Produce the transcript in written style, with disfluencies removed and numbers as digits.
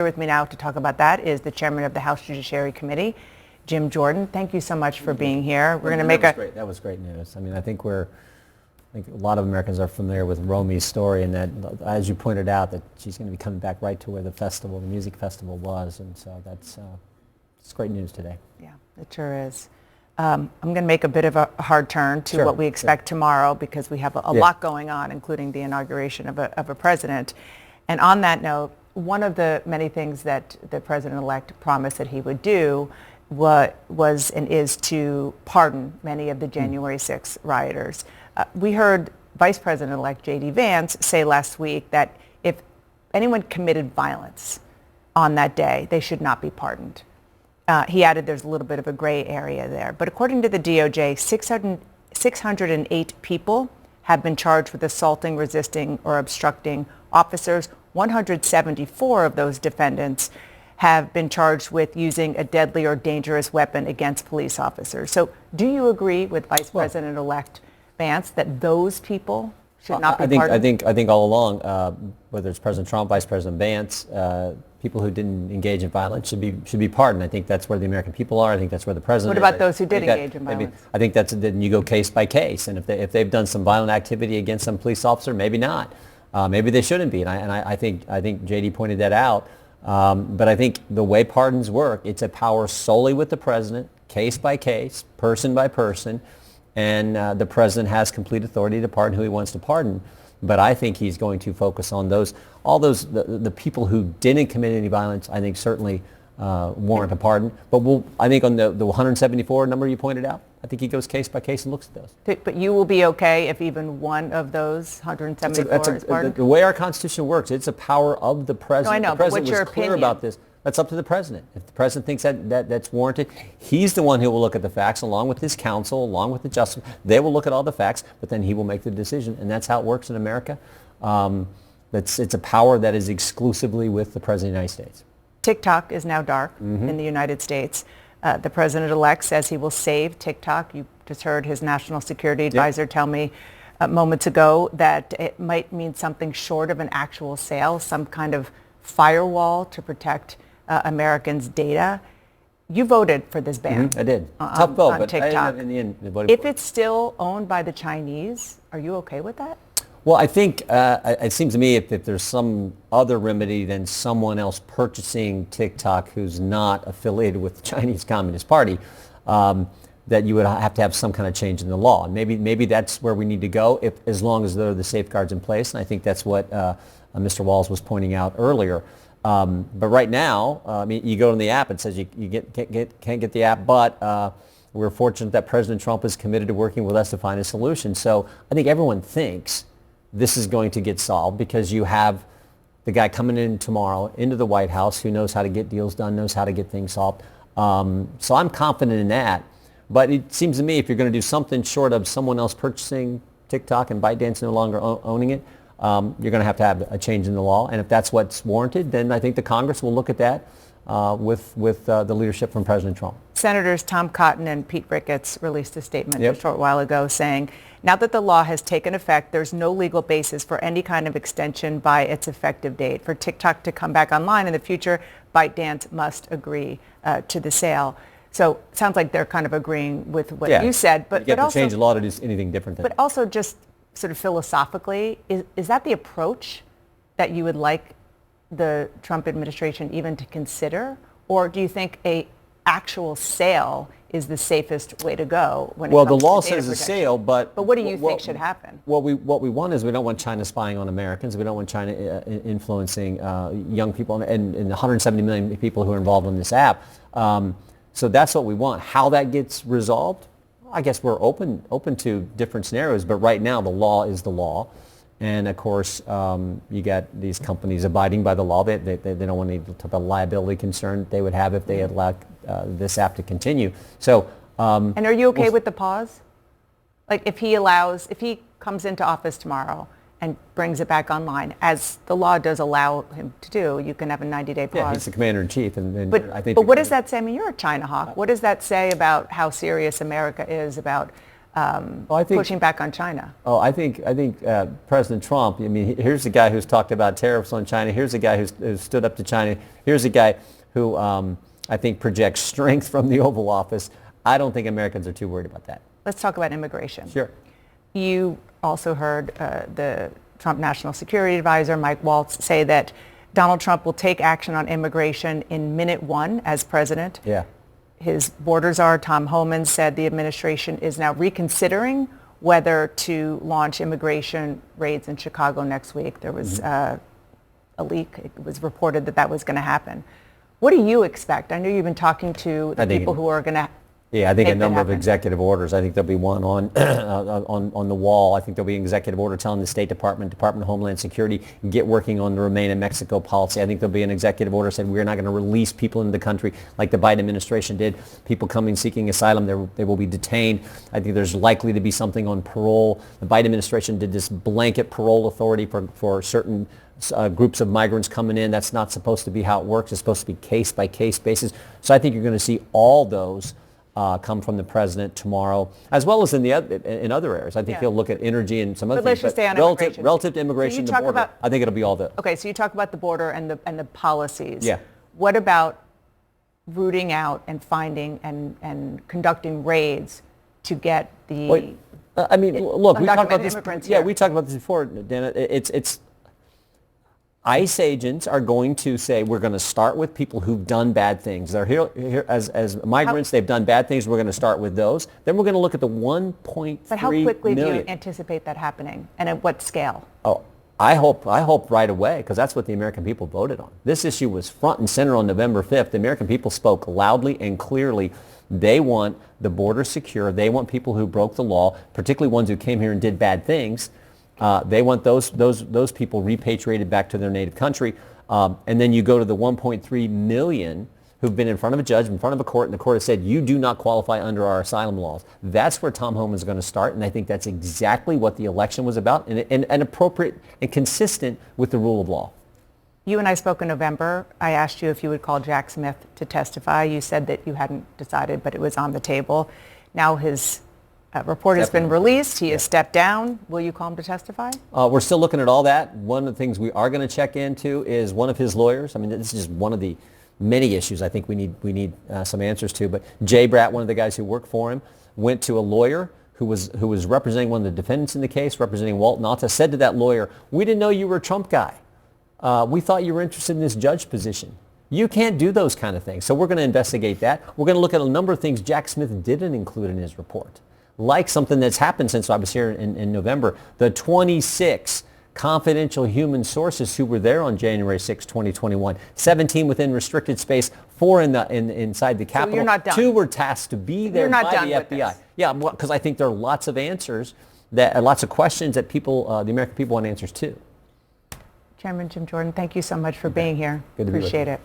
Here with me now to talk about that is the chairman of the House Judiciary Committee, Jim Jordan. Thank you so much for being here. We're going to make that was great news. I mean, I think a lot of Americans are familiar with Romy's story, and that, as you pointed out, that she's going to be coming back right to where the music festival was, and so it's great news today. Yeah, it sure is. I'm going to make a bit of a hard turn to what we expect tomorrow, because we have a lot going on, including the inauguration of a president. And on that note, one of the many things that the president-elect promised that he would do was and is to pardon many of the January 6th rioters. We heard Vice President-elect J.D. Vance say last week that if anyone committed violence on that day, they should not be pardoned. He added there's a little bit of a gray area there. But according to the DOJ, 608 people have been charged with assaulting, resisting, or obstructing officers. 174 of those defendants have been charged with using a deadly or dangerous weapon against police officers. So do you agree with Vice President-elect Vance that those people should not be pardoned? I think all along, whether it's President Trump, Vice President Vance, people who didn't engage in violence should be pardoned. I think that's where the American people are. I think that's where the president is. What about those who did engage in violence? I think then you go case by case, and if they've done some violent activity against some police officer, maybe not. Maybe they shouldn't be, and I think J.D. pointed that out. But I think the way pardons work, it's a power solely with the president, case by case, person by person, and the president has complete authority to pardon who he wants to pardon. But I think he's going to focus on the people who didn't commit any violence. I think certainly warrant a pardon. But I think on the 174 number you pointed out, I think he goes case by case and looks at those. But you will be okay if even one of those 174 is pardoned? The way our Constitution works, it's a power of the president. No, I know, the president but what's your was clear opinion about this. That's up to the president. If the president thinks that's warranted, he's the one who will look at the facts along with his counsel, along with the justice. They will look at all the facts, but then he will make the decision, and that's how it works in America. It's a power that is exclusively with the president of the United States. TikTok is now dark in the United States. The president-elect says he will save TikTok. You just heard his national security advisor tell me moments ago that it might mean something short of an actual sale, some kind of firewall to protect Americans' data. You voted for this ban. I did. Tough vote, but TikTok. In the end, if it's still owned by the Chinese, are you okay with that? Well, I think it seems to me if there's some other remedy than someone else purchasing TikTok who's not affiliated with the Chinese Communist Party, that you would have to have some kind of change in the law. And maybe that's where we need to go, as long as there are the safeguards in place. And I think that's what Mr. Walz was pointing out earlier. But right now, I mean, you go to the app, it says you can't get the app, but we're fortunate that President Trump is committed to working with us to find a solution. So I think everyone thinks this is going to get solved because you have the guy coming in tomorrow into the White House who knows how to get deals done, knows how to get things solved. So I'm confident in that. But it seems to me if you're going to do something short of someone else purchasing TikTok and ByteDance no longer owning it, you're going to have a change in the law. And if that's what's warranted, then I think the Congress will look at that with the leadership from President Trump. Senators Tom Cotton and Pete Ricketts released a statement a short while ago saying, now that the law has taken effect, there's no legal basis for any kind of extension by its effective date. For TikTok to come back online in the future, ByteDance must agree to the sale. So it sounds like they're kind of agreeing with what you said. But you have to also change the law to do anything different than But also just sort of philosophically, is that the approach that you would like the Trump administration even to consider? Or do you think a actual sale is the safest way to go when it comes to data protection? Well, the law says a sale, but what do you think should happen? What we want is we don't want China spying on Americans. We don't want China influencing young people and 170 million people who are involved in this app. So that's what we want. How that gets resolved, I guess we're open to different scenarios. But right now, the law is the law. And of course, you got these companies abiding by the law. They don't want any type of liability concern they would have if they had allowed this app to continue. So, and are you okay with the pause? Like if he comes into office tomorrow and brings it back online, as the law does allow him to do, you can have a 90-day pause. Yeah, he's the commander-in-chief. But what does that say? I mean, you're a China hawk. What does that say about how serious America is about pushing back on China? I think President Trump, I mean, here's a guy who's talked about tariffs on China. Here's a guy who's stood up to China. Here's a guy who I think projects strength from the Oval Office. I don't think Americans are too worried about that. Let's talk about immigration. Sure. You also heard the Trump National Security Advisor, Mike Waltz, say that Donald Trump will take action on immigration in minute one as president. Yeah. His borders czar, Tom Homan, said the administration is now reconsidering whether to launch immigration raids in Chicago next week. There was a leak. It was reported that was going to happen. What do you expect? I know you've been talking to the people who are going to. Yeah, I think a number of executive orders. I think there'll be one on on the wall. I think there'll be an executive order telling the State Department, Department of Homeland Security, get working on the Remain in Mexico policy. I think there'll be an executive order saying we're not going to release people into the country like the Biden administration did. People coming seeking asylum, they will be detained. I think there's likely to be something on parole. The Biden administration did this blanket parole authority for certain groups of migrants coming in. That's not supposed to be how it works. It's supposed to be case-by-case basis. So I think you're going to see all those come from the president tomorrow, as well as in other areas. I think he'll look at energy and some other things. Let's just stay on immigration. Relative to immigration, So the border, I think it'll be all the. Okay, so you talk about the border and the policies. Yeah. What about rooting out and finding and conducting raids to get the? Wait, I mean, look, we talked about this. Yeah, we talked about this before, Dana. It's ICE agents are going to say we're going to start with people who've done bad things. They're here as migrants. They've done bad things. We're going to start with those. Then we're going to look at the 1.3 But how quickly million. do you anticipate that happening, and at what scale? Oh, I hope right away, because that's what the American people voted on. This issue was front and center on November 5th. The American people spoke loudly and clearly. They want the border secure. They want people who broke the law, particularly ones who came here and did bad things. They want those people repatriated back to their native country. And then you go to the 1.3 million who've been in front of a judge, in front of a court, and the court has said, you do not qualify under our asylum laws. That's where Tom Homan is going to start, and I think that's exactly what the election was about, and appropriate and consistent with the rule of law. You and I spoke in November. I asked you if you would call Jack Smith to testify. You said that you hadn't decided, but it was on the table. Now his report has been released. He has stepped down. Will you call him to testify? We're still looking at all that. One of the things we are going to check into is one of his lawyers. I mean, this is just one of the many issues I think we need some answers to. But Jay Bratt, one of the guys who worked for him, went to a lawyer who was representing one of the defendants in the case, representing Walt Nauta, said to that lawyer, we didn't know you were a Trump guy. We thought you were interested in this judge position. You can't do those kind of things. So we're going to investigate that. We're going to look at a number of things Jack Smith didn't include in his report, like something that's happened since I was here in November. The 26 confidential human sources who were there on January 6, 2021, 17 within restricted space, 4 inside the Capitol. So you're not done. 2 were tasked to be there by the FBI. Yeah, because I think there are lots of answers, lots of questions that the American people want answers to. Chairman Jim Jordan, thank you so much for being here. Good to be with you. Appreciate it.